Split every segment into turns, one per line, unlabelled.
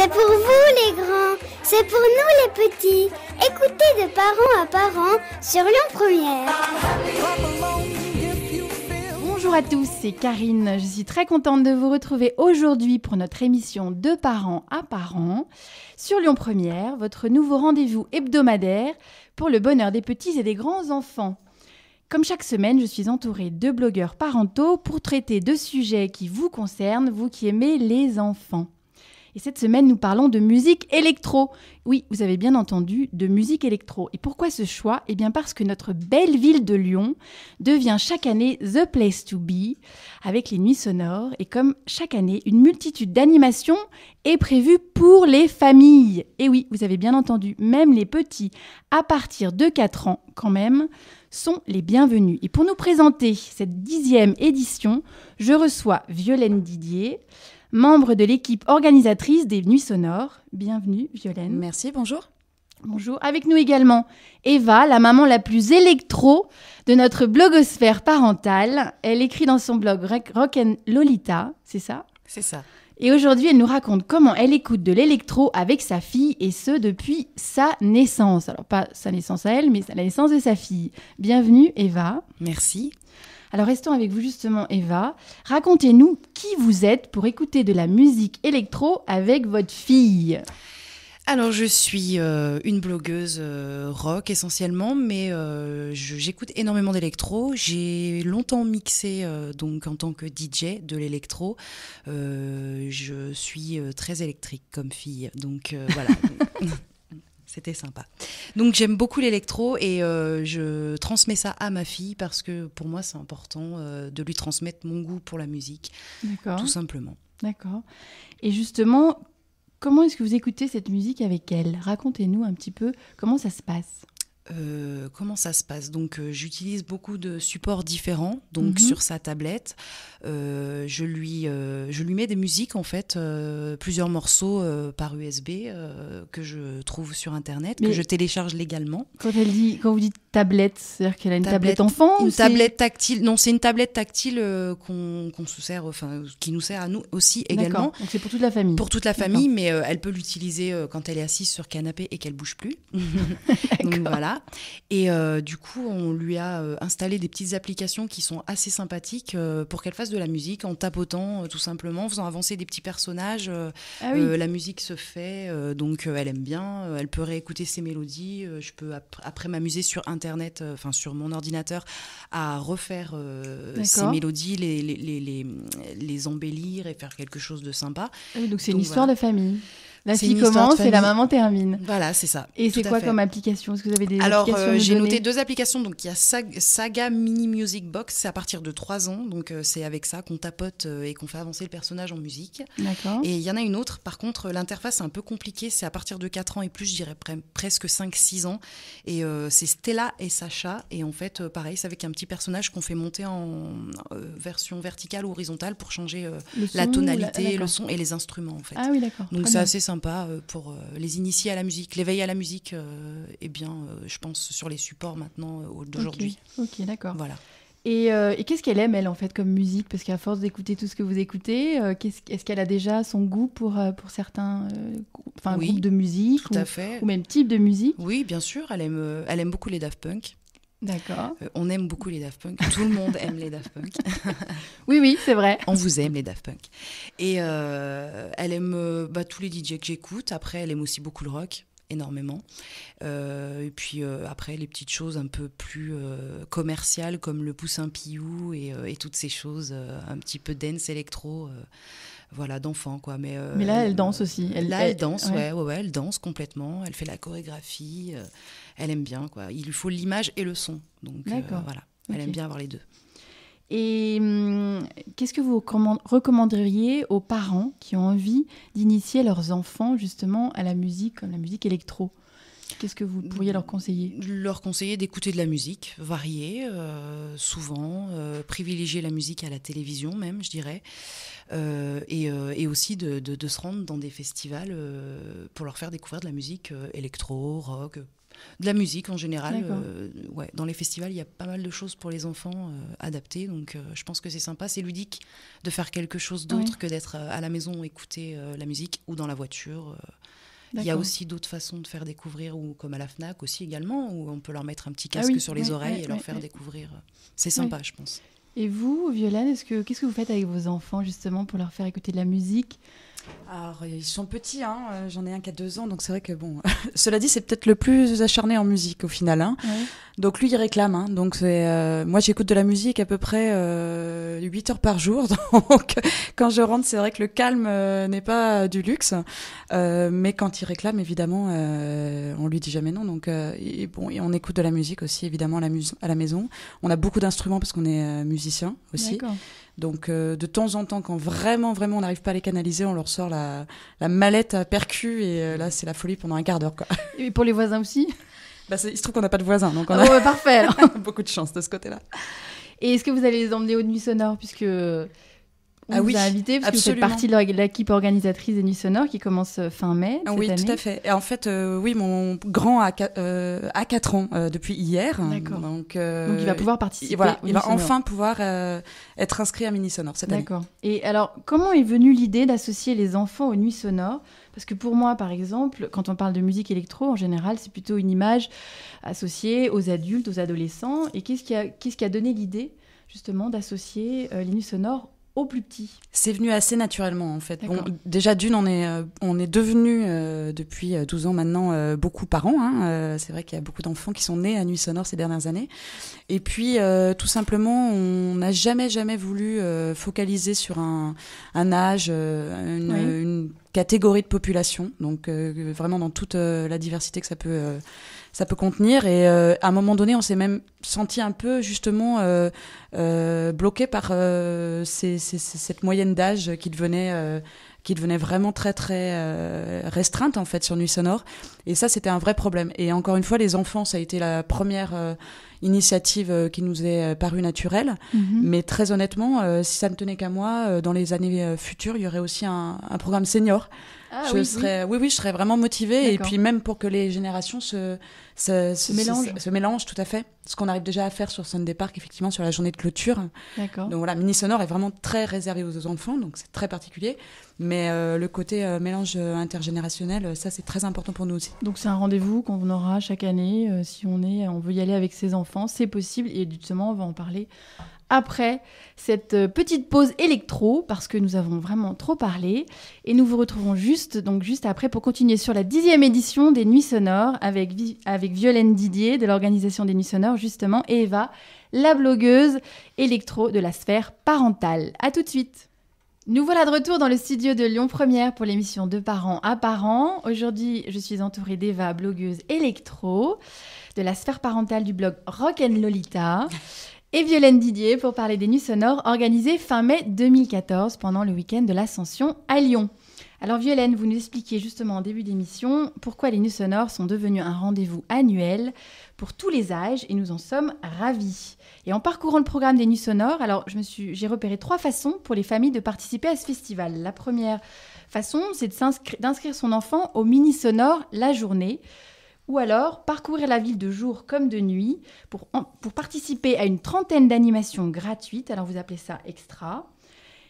C'est pour vous les grands, c'est pour nous les petits. Écoutez de parents à parents sur Lyon Première.
Bonjour à tous, c'est Karine. Je suis très contente de vous retrouver aujourd'hui pour notre émission de parents à parents sur Lyon Première, votre nouveau rendez-vous hebdomadaire pour le bonheur des petits et des grands enfants. Comme chaque semaine, je suis entourée de blogueurs parentaux pour traiter de sujets qui vous concernent, vous qui aimez les enfants. Et cette semaine, nous parlons de musique électro. Oui, vous avez bien entendu, de musique électro. Et pourquoi ce choix ? Eh bien parce que notre belle ville de Lyon devient chaque année The Place to Be avec les nuits sonores. Et comme chaque année, une multitude d'animations est prévue pour les familles. Et oui, vous avez bien entendu, même les petits à partir de 4 ans quand même sont les bienvenus. Et pour nous présenter cette 10e édition, je reçois Violaine Didier, membre de l'équipe organisatrice des Nuits Sonores. Bienvenue, Violaine.
Merci, bonjour.
Bonjour. Avec nous également Eva, la maman la plus électro de notre blogosphère parentale. Elle écrit dans son blog Rock & Lolita, c'est ça ?
C'est ça.
Et aujourd'hui, elle nous raconte comment elle écoute de l'électro avec sa fille, et ce, depuis sa naissance. Alors, pas sa naissance à elle, mais la naissance de sa fille. Bienvenue, Eva.
Merci.
Alors restons avec vous justement, Eva. Racontez-nous qui vous êtes pour écouter de la musique électro avec votre fille.
Alors je suis une blogueuse rock essentiellement, mais j'écoute énormément d'électro. J'ai longtemps mixé donc en tant que DJ de l'électro. Je suis très électrique comme fille, donc voilà. C'était sympa. Donc j'aime beaucoup l'électro et je transmets ça à ma fille parce que pour moi c'est important de lui transmettre mon goût pour la musique.
D'accord.
Tout simplement.
D'accord. Et justement, comment est-ce que vous écoutez cette musique avec elle ? Racontez-nous un petit peu comment ça se passe.
Comment ça se passe ? Donc j'utilise beaucoup de supports différents. Donc sur sa tablette, je lui mets des musiques en fait, plusieurs morceaux par USB que je trouve sur internet, que je télécharge légalement.
Quand vous dites tablette, c'est-à-dire qu'elle a une tablette enfant
ou tablette tactile. Non, c'est une tablette tactile qu'on se sert, enfin qui nous sert à nous aussi également.
D'accord. Donc c'est pour toute la famille.
Pour toute la famille, mais elle peut l'utiliser quand elle est assise sur canapé et qu'elle bouge plus. Donc voilà. Et du coup, on lui a installé des petites applications qui sont assez sympathiques pour qu'elle fasse de la musique en tapotant tout simplement, en faisant avancer des petits personnages. La musique se fait, donc elle aime bien. Elle peut réécouter ses mélodies. Je peux après m'amuser sur Internet, sur mon ordinateur, à refaire ces mélodies, les embellir et faire quelque chose de sympa.
Ah oui, donc c'est une histoire de famille. La fille commence et la maman termine.
Voilà, c'est ça.
Et c'est quoi comme application ? Est-ce que vous avez des
applications ?
Alors,
j'ai noté 2 applications. Donc, il y a Saga Mini Music Box, c'est à partir de 3 ans. Donc, c'est avec ça qu'on tapote et qu'on fait avancer le personnage en musique.
D'accord.
Et il y en a une autre. Par contre, l'interface est un peu compliquée. C'est à partir de 4 ans et plus, je dirais presque 5-6 ans. Et c'est Stella et Sacha. Et en fait, pareil, c'est avec un petit personnage qu'on fait monter en version verticale ou horizontale pour changer la tonalité, le son et les instruments, en fait.
Ah oui, d'accord.
Donc, c'est assez sympa pour les initier à la musique. L'éveil à la musique, je pense, sur les supports maintenant d'aujourd'hui.
Ok, d'accord.
Voilà.
Et qu'est-ce qu'elle aime, elle, en fait, comme musique ? Parce qu'à force d'écouter tout ce que vous écoutez, est-ce qu'elle a déjà son goût pour certains groupes de musique
tout à fait.
Ou même type de musique ?
Oui, bien sûr. Elle aime beaucoup les Daft Punk.
D'accord.
On aime beaucoup les Daft Punk. Tout le monde aime les Daft Punk.
Oui, c'est vrai.
On vous aime, les Daft Punk. Et elle aime tous les DJ que j'écoute. Après, elle aime aussi beaucoup le rock, énormément. Et puis après, les petites choses un peu plus commerciales, comme le Poussin Piou et toutes ces choses, un petit peu dance, électro, d'enfants, quoi. Mais
là, elle danse aussi.
Elle danse, elle danse complètement. Elle fait la chorégraphie. Elle aime bien, quoi. Il lui faut l'image et le son. Donc voilà, elle aime bien avoir les deux.
Et qu'est-ce que vous recommanderiez aux parents qui ont envie d'initier leurs enfants justement à la musique, comme la musique électro ? Qu'est-ce que vous pourriez leur conseiller ?
Leur conseiller d'écouter de la musique variée, souvent, privilégier la musique à la télévision même, je dirais, et aussi de se rendre dans des festivals pour leur faire découvrir de la musique électro, rock, De la musique en général.
D'accord.
Ouais, dans les festivals, il y a pas mal de choses pour les enfants adaptées. Donc, je pense que c'est sympa. C'est ludique de faire quelque chose d'autre que d'être à la maison, écouter la musique ou dans la voiture. Il y a aussi d'autres façons de faire découvrir, ou comme à la FNAC aussi également, où on peut leur mettre un petit casque sur les oreilles et leur faire découvrir. C'est sympa, je pense.
Et vous, Violaine, qu'est-ce que vous faites avec vos enfants justement pour leur faire écouter de la musique ?
Alors, ils sont petits, j'en ai un qui a 2 ans, donc c'est vrai que bon, cela dit, c'est peut-être le plus acharné en musique au final. Donc lui, il réclame. Donc moi, j'écoute de la musique à peu près 8 heures par jour. Donc quand je rentre, c'est vrai que le calme n'est pas du luxe. Mais quand il réclame, évidemment, on lui dit jamais non. Donc et on écoute de la musique aussi, évidemment, à la maison. On a beaucoup d'instruments parce qu'on est musicien aussi.
D'accord.
Donc, de temps en temps, quand vraiment, on n'arrive pas à les canaliser, on leur sort la mallette à percus et là, c'est la folie pendant un quart d'heure, quoi.
Et pour les voisins aussi ?
Il se trouve qu'on n'a pas de voisins, donc on a
parfait, alors.
beaucoup de chance de ce côté-là.
Et est-ce que vous allez les emmener aux Nuits Sonores, puisque on vous a invité, parce
absolument.
que vous faites partie de l'équipe organisatrice des Nuits Sonores qui commence fin mai cette année.
Oui, tout à fait. Et en fait, mon grand a 4 ans depuis hier.
D'accord.
Donc
il va pouvoir participer.
Voilà, il va enfin pouvoir être inscrit à Mini Sonore cette année.
D'accord. Et alors, comment est venue l'idée d'associer les enfants aux Nuits Sonores ? Parce que pour moi, par exemple, quand on parle de musique électro, en général, c'est plutôt une image associée aux adultes, aux adolescents. Et qu'est-ce qui a donné l'idée, justement, d'associer les Nuits Sonores aux plus petits ?
C'est venu assez naturellement, en fait. Bon, déjà, on est devenus, depuis 12 ans maintenant, beaucoup parents. C'est vrai qu'il y a beaucoup d'enfants qui sont nés à Nuits Sonores ces dernières années. Et puis, tout simplement, on n'a jamais voulu focaliser sur un âge, une catégorie de population. Donc, vraiment dans toute la diversité que ça peut contenir. Et à un moment donné, on s'est même senti un peu, justement, bloqué par cette moyenne d'âge qui devenait vraiment très, très restreinte, en fait, sur Nuits Sonores. Et ça, c'était un vrai problème. Et encore une fois, les enfants, ça a été la première initiative qui nous est parue naturelle. Mais très honnêtement, si ça ne tenait qu'à moi, dans les années futures, il y aurait aussi un programme senior. Je serais vraiment motivée. D'accord. Et puis même pour que les générations se mélangent, tout à fait. Ce qu'on arrive déjà à faire sur Sunday Park, effectivement, sur la journée de clôture.
D'accord.
Donc voilà, Mini Sonore est vraiment très réservé aux enfants, donc c'est très particulier. Mais le côté mélange intergénérationnel, ça c'est très important pour nous aussi.
Donc c'est un rendez-vous qu'on aura chaque année. Si on veut y aller avec ses enfants, c'est possible. Et justement, on va en parler après cette petite pause électro, parce que nous avons vraiment trop parlé. Et nous vous retrouverons juste après pour continuer sur la 10e édition des Nuits Sonores avec Violaine Didier de l'organisation des Nuits Sonores, justement, et Eva, la blogueuse électro de la sphère parentale. À tout de suite. Nous voilà de retour dans le studio de Lyon Première pour l'émission De parents à parents. Aujourd'hui, je suis entourée d'Eva, blogueuse électro de la sphère parentale du blog Rock & Lolita. Et Violaine Didier pour parler des Nuits Sonores organisées fin mai 2014 pendant le week-end de l'Ascension à Lyon. Alors Violaine, vous nous expliquiez justement en début d'émission pourquoi les Nuits Sonores sont devenus un rendez-vous annuel pour tous les âges et nous en sommes ravis. Et en parcourant le programme des Nuits Sonores, alors j'ai repéré 3 façons pour les familles de participer à ce festival. La première façon, c'est d'inscrire son enfant au Mini Sonore la journée. Ou alors parcourir la ville de jour comme de nuit pour participer à une 30aine d'animations gratuites, alors vous appelez ça extra,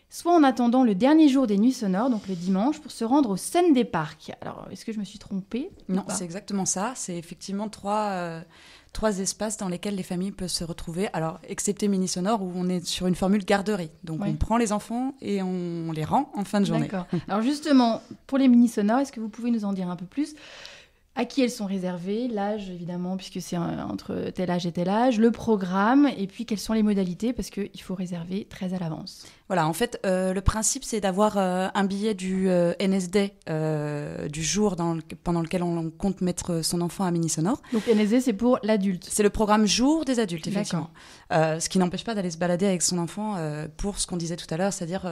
soit en attendant le dernier jour des Nuits Sonores, donc le dimanche, pour se rendre au Sunday Park. Alors, est-ce que je me suis trompée ?
Non, c'est exactement ça. C'est effectivement 3 espaces dans lesquels les familles peuvent se retrouver. Alors, excepté Mini Sonore, où on est sur une formule garderie. Donc, on prend les enfants et on les rend en fin de journée.
D'accord. Alors, justement, pour les Mini Sonores, est-ce que vous pouvez nous en dire un peu plus ? À qui elles sont réservées, l'âge évidemment, puisque c'est entre tel âge et tel âge, le programme, et puis quelles sont les modalités, parce qu'il faut réserver très à l'avance.
Voilà, en fait, le principe, c'est d'avoir un billet du NSD du jour pendant lequel on compte mettre son enfant à Mini Sonore.
Donc NSD, c'est pour l'adulte.
C'est le programme jour des adultes, effectivement. Ce qui n'empêche pas d'aller se balader avec son enfant pour ce qu'on disait tout à l'heure, c'est-à-dire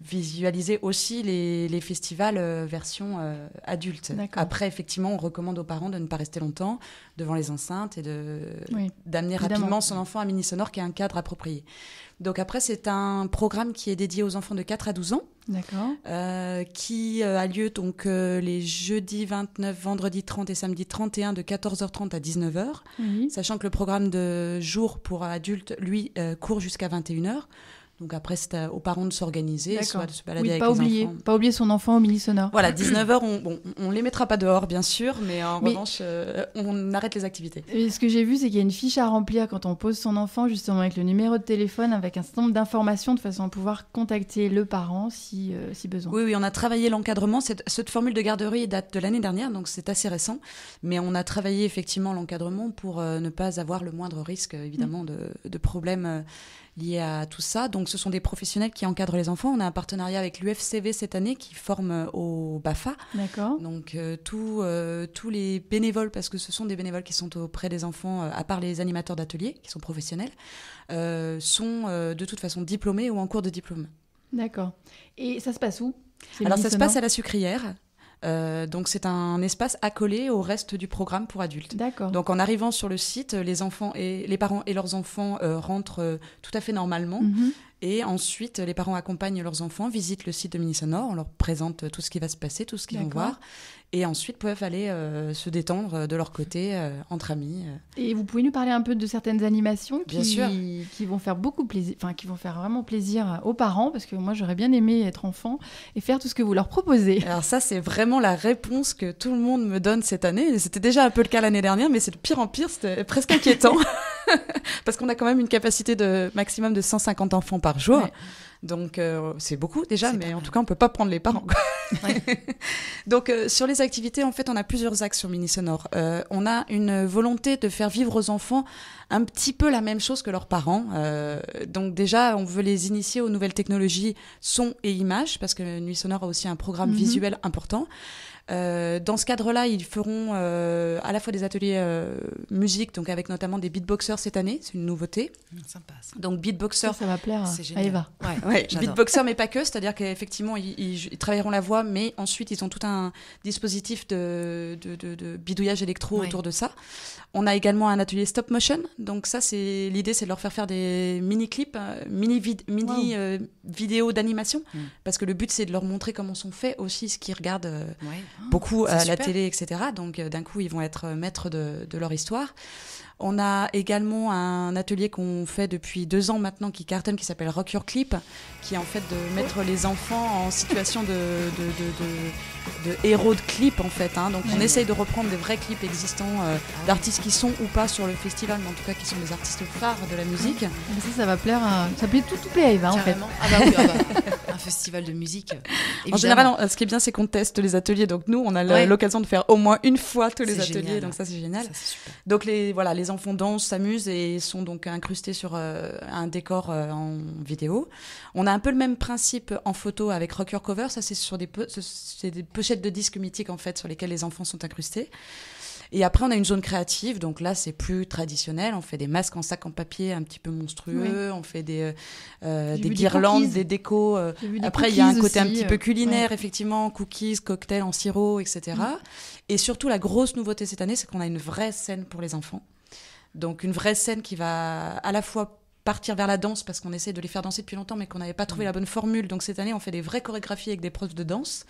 visualiser aussi les festivals version adulte. Après, effectivement, on recommande aux parents de ne pas rester longtemps devant les enceintes et d'amener rapidement son enfant à Mini Sonore, qui est un cadre approprié. Donc après, c'est un programme qui est dédié aux enfants de 4 à 12 ans.
D'accord.
Qui a lieu donc les jeudis 29, vendredi 30 et samedi 31 de 14h30 à 19h.
Oui.
Sachant que le programme de jour pour adultes, lui, court jusqu'à 21h. Donc après, c'est aux parents de s'organiser, soit de se balader avec les enfants.
Pas oublier son enfant au Mini Sonore.
Voilà, 19h, on les mettra pas dehors, bien sûr, mais en revanche, on arrête les activités.
Et ce que j'ai vu, c'est qu'il y a une fiche à remplir quand on pose son enfant, justement, avec le numéro de téléphone, avec un certain nombre d'informations, de façon à pouvoir contacter le parent si besoin.
Oui, on a travaillé l'encadrement. Cette formule de garderie date de l'année dernière, donc c'est assez récent. Mais on a travaillé effectivement l'encadrement pour ne pas avoir le moindre risque, évidemment, de problèmes liés à tout ça. Donc ce sont des professionnels qui encadrent les enfants. On a un partenariat avec l'UFCV cette année qui forme au BAFA.
D'accord.
Donc tous les bénévoles, parce que ce sont des bénévoles qui sont auprès des enfants, à part les animateurs d'ateliers qui sont professionnels, sont de toute façon diplômés ou en cours de diplôme.
D'accord. Et ça se passe où?
Alors ça se passe à la Sucrière. Donc c'est un espace accolé au reste du programme pour adultes.
D'accord.
Donc en arrivant sur le site, les parents et leurs enfants rentrent tout à fait normalement.
Mhm.
Et ensuite, les parents accompagnent leurs enfants, visitent le site de Mini Sonore, on leur présente tout ce qui va se passer, tout ce qu'ils vont voir. Et ensuite peuvent aller se détendre de leur côté, entre amis.
Et vous pouvez nous parler un peu de certaines animations qui vont faire qui vont faire vraiment plaisir aux parents, parce que moi j'aurais bien aimé être enfant et faire tout ce que vous leur proposez.
Alors ça, c'est vraiment la réponse que tout le monde me donne cette année. C'était déjà un peu le cas l'année dernière, mais c'est de pire en pire, c'était presque inquiétant. Parce qu'on a quand même une capacité de maximum de 150 enfants par jour. Ouais. Donc c'est beaucoup déjà, mais en tout cas on peut pas prendre les parents. Ouais. Donc sur les activités, en fait, on a plusieurs axes sur Mini Sonore. On a une volonté de faire vivre aux enfants un petit peu la même chose que leurs parents. Donc déjà, on veut les initier aux nouvelles technologies son et images, parce que Nuit Sonore a aussi un programme visuel important. Dans ce cadre-là, ils feront à la fois des ateliers musique, donc avec notamment des beatboxers cette année, c'est une nouveauté.
Sympa, ça.
Donc beatboxers,
ça va plaire à Eva.
Ouais, beatboxers, mais pas que, c'est-à-dire qu'effectivement ils travailleront la voix, mais ensuite ils ont tout un dispositif de bidouillage électro autour de ça. On a également un atelier stop motion, donc ça l'idée, c'est de leur faire des mini clips, vidéos d'animation, parce que le but c'est de leur montrer comment sont faits aussi ce qu'ils regardent. Beaucoup à la télé, etc. Donc, d'un coup, ils vont être maîtres de leur histoire. On a également un atelier qu'on fait depuis 2 ans maintenant qui cartonne, qui s'appelle Rock Your Clip, qui est en fait de mettre les enfants en situation de héros de clip, en fait. Hein. Donc, on essaye de reprendre des vrais clips existants d'artistes qui sont ou pas sur le festival, mais en tout cas qui sont des artistes phares de la musique.
Ça va plaire ça plaît tout plaît à Eva, en fait.
Ah bah oui, un festival de musique. Évidemment.
En général, ce qui est bien, c'est qu'on teste les ateliers. Donc, nous, on a l'occasion de faire au moins une fois tous les ateliers. Génial. Donc, ça, c'est génial. Ça, c'est super. Donc, les enfants dansent, s'amusent et sont donc incrustés sur un décor en vidéo. On a un peu le même principe en photo avec Rock Your Cover. Ça, c'est sur des pochettes de disques mythiques, en fait, sur lesquelles les enfants sont incrustés. Et après, on a une zone créative. Donc là, c'est plus traditionnel. On fait des masques en sac en papier un petit peu monstrueux. On fait des guirlandes, des décos. Après, il y a un côté un petit peu culinaire, effectivement, cookies, cocktails en sirop, etc. Et surtout, la grosse nouveauté cette année, c'est qu'on a une vraie scène pour les enfants. Donc une vraie scène qui va à la fois partir vers la danse, parce qu'on essaie de les faire danser depuis longtemps, mais qu'on n'avait pas trouvé la bonne formule. Donc cette année, on fait des vraies chorégraphies avec des profs de danse,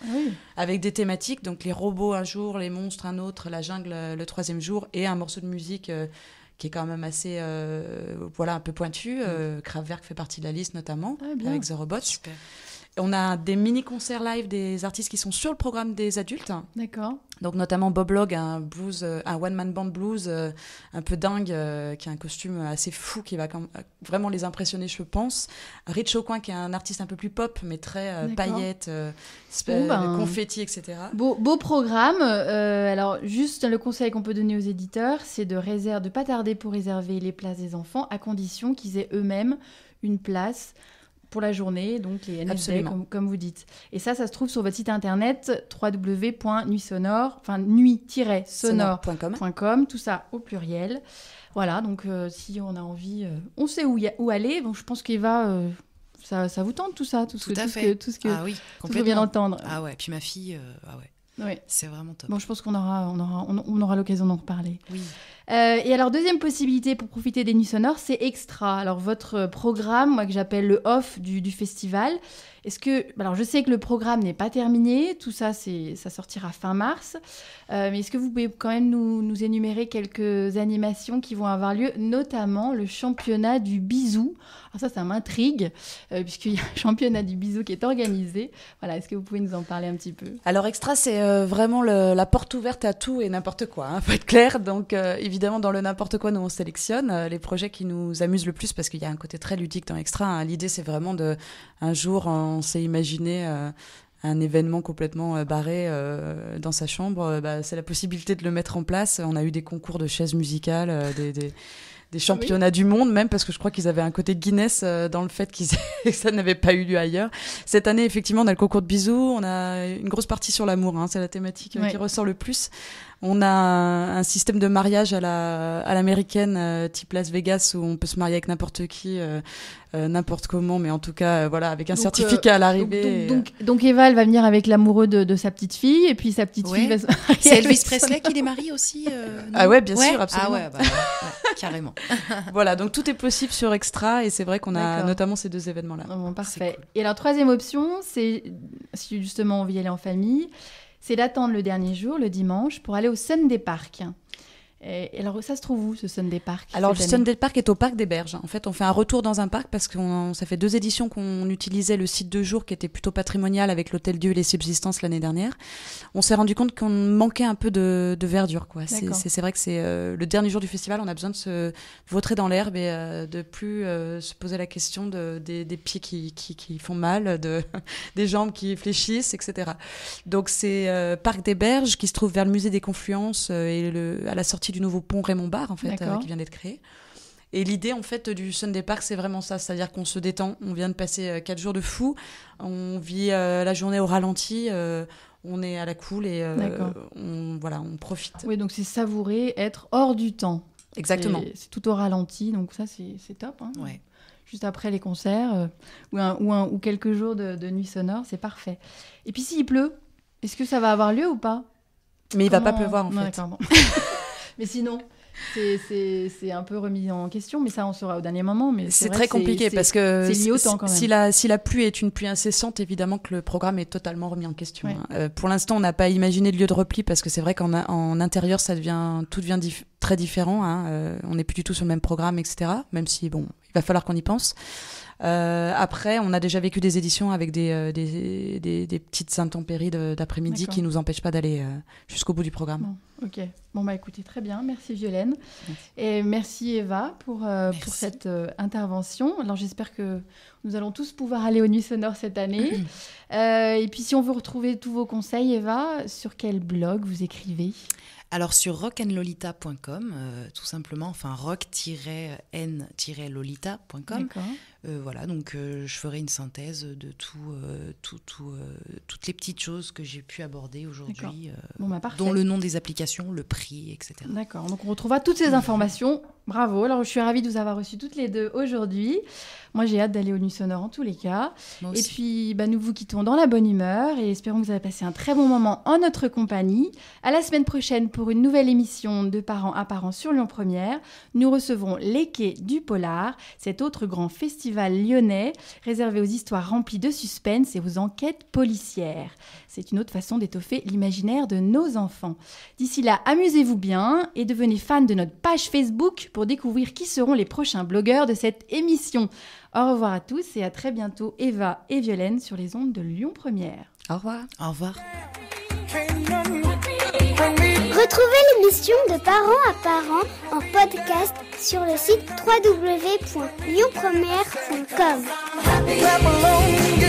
avec des thématiques. Donc les robots un jour, les monstres un autre, la jungle le 3e jour, et un morceau de musique qui est quand même assez un peu pointu. Kraftwerk fait partie de la liste notamment, avec The Robots. Super. On a des mini-concerts live des artistes qui sont sur le programme des adultes.
D'accord.
Donc notamment Bob Log, un one-man band blues un peu dingue, qui a un costume assez fou, qui va vraiment les impressionner, je pense. Rich Aucoin, qui est un artiste un peu plus pop, mais très paillettes, confetti, etc.
Beau programme. Alors, juste le conseil qu'on peut donner aux éditeurs, c'est de pas tarder pour réserver les places des enfants, à condition qu'ils aient eux-mêmes une place pour la journée, donc les NSD, comme vous dites. Et ça se trouve sur votre site internet nuit-sonore.com, tout ça au pluriel. Voilà, donc si on a envie, on sait où aller. Donc je pense qu'Eva, ça vous tente tout ça, tout ce que
qu'on vient d'entendre. Ah ouais, puis ma fille,
Oui.
C'est vraiment top.
Bon, je pense qu'on aura l'occasion d'en reparler.
Oui.
Et alors, deuxième possibilité pour profiter des nuits sonores, c'est Extra. Alors, votre programme, moi que j'appelle le off du festival, alors je sais que le programme n'est pas terminé, tout ça, ça sortira fin mars, mais est-ce que vous pouvez quand même nous énumérer quelques animations qui vont avoir lieu, notamment le championnat du bisou. Alors ça m'intrigue, puisqu'il y a un championnat du bisou qui est organisé. Voilà, est-ce que vous pouvez nous en parler un petit peu ?
Alors Extra, c'est vraiment la porte ouverte à tout et n'importe quoi, hein, faut être clair. Donc évidemment, dans le n'importe quoi, nous on sélectionne les projets qui nous amusent le plus, parce qu'il y a un côté très ludique dans Extra, hein. L'idée, c'est vraiment un jour, on s'est imaginé un événement complètement barré dans sa chambre. C'est la possibilité de le mettre en place. On a eu des concours de chaises musicales, des championnats du monde même, parce que je crois qu'ils avaient un côté Guinness dans le fait que ça n'avait pas eu lieu ailleurs. Cette année, effectivement, on a le concours de bisous, on a une grosse partie sur l'amour, hein, c'est la thématique qui ressort le plus. On a un système de mariage à l'américaine, type Las Vegas, où on peut se marier avec n'importe qui, n'importe comment, mais en tout cas, voilà, avec un certificat à l'arrivée.
Donc Eva, elle va venir avec l'amoureux de sa petite fille, et puis sa petite fille va se marier.
C'est Elvis Presley qui les marie aussi
Ah ouais, bien sûr, absolument.
Ah ouais, carrément.
Voilà, donc tout est possible sur Extra, et c'est vrai qu'on a notamment ces deux événements-là.
Bon, parfait. Cool. Et alors, troisième option, c'est si justement on veut y aller en famille, c'est d'attendre le dernier jour, le dimanche, pour aller au Sunday Park. Et alors, ça se trouve où, ce Sunday Park ?
Alors, le Sunday Park est au Parc des Berges. En fait, on fait un retour dans un parc parce que ça fait 2 éditions qu'on utilisait le site de jour qui était plutôt patrimonial avec l'Hôtel Dieu et les Subsistances l'année dernière. On s'est rendu compte qu'on manquait un peu de verdure, quoi. C'est vrai que c'est le dernier jour du festival, on a besoin de se vautrer dans l'herbe et de plus se poser la question des pieds qui font mal, des jambes qui fléchissent, etc. Donc, c'est Parc des Berges qui se trouve vers le musée des Confluences et à la sortie du nouveau pont Raymond Barre, en fait, qui vient d'être créé. Et l'idée, en fait, du Sunday Park, c'est vraiment ça, c'est-à-dire qu'on se détend, on vient de passer 4 jours de fou, on vit la journée au ralenti, on est à la cool et on profite.
Oui, donc c'est savourer, être hors du temps.
Exactement.
C'est tout au ralenti, donc ça, c'est top. Hein.
Ouais.
Juste après les concerts ou quelques jours de nuit sonore, c'est parfait. Et puis s'il pleut, est-ce que ça va avoir lieu ou pas ?
Mais il va pas pleuvoir, en fait.
D'accord, bon. Mais sinon, c'est un peu remis en question, mais ça, on saura au dernier moment. Mais c'est
très compliqué parce que
c'est lié au temps quand même.
Si la pluie est une pluie incessante, évidemment que le programme est totalement remis en question.
Ouais.
Pour l'instant, on n'a pas imaginé de lieu de repli parce que c'est vrai qu'en intérieur, tout devient très différent. Hein. On n'est plus du tout sur le même programme, etc. Même si, bon, il va falloir qu'on y pense. Après, on a déjà vécu des éditions avec des petites intempéries d'après-midi qui nous empêchent pas d'aller jusqu'au bout du programme.
Bon, ok. Bon, bah écoutez, très bien. Merci Violaine. Merci. Et merci Eva pour cette intervention. Alors, j'espère que nous allons tous pouvoir aller aux Nuits Sonores cette année. Et puis, si on veut retrouver tous vos conseils, Eva, sur quel blog vous écrivez ?
Alors sur rockandlolita.com, tout simplement, enfin rock-n-lolita.com. Voilà, donc je ferai une synthèse de toutes les petites choses que j'ai pu aborder aujourd'hui, dont le nom des applications, le prix, etc.
D'accord, donc on retrouvera toutes ces informations. Bravo, alors je suis ravie de vous avoir reçues toutes les deux aujourd'hui. Moi j'ai hâte d'aller aux Nuits Sonores en tous les cas. Et puis nous vous quittons dans la bonne humeur et espérons que vous avez passé un très bon moment en notre compagnie. À la semaine prochaine pour une nouvelle émission de Parents à Parents sur Lyon Première. Nous recevrons Les Quais du Polar, cet autre grand festival lyonnais réservé aux histoires remplies de suspense et aux enquêtes policières. C'est une autre façon d'étoffer l'imaginaire de nos enfants. D'ici là, amusez-vous bien et devenez fan de notre page Facebook pour découvrir qui seront les prochains blogueurs de cette émission. Au revoir à tous et à très bientôt, Eva et Violaine sur les ondes de Lyon Première.
Au revoir.
Au revoir.
Retrouvez l'émission de Parents à Parents en podcast sur le site www.lyonpremière.com.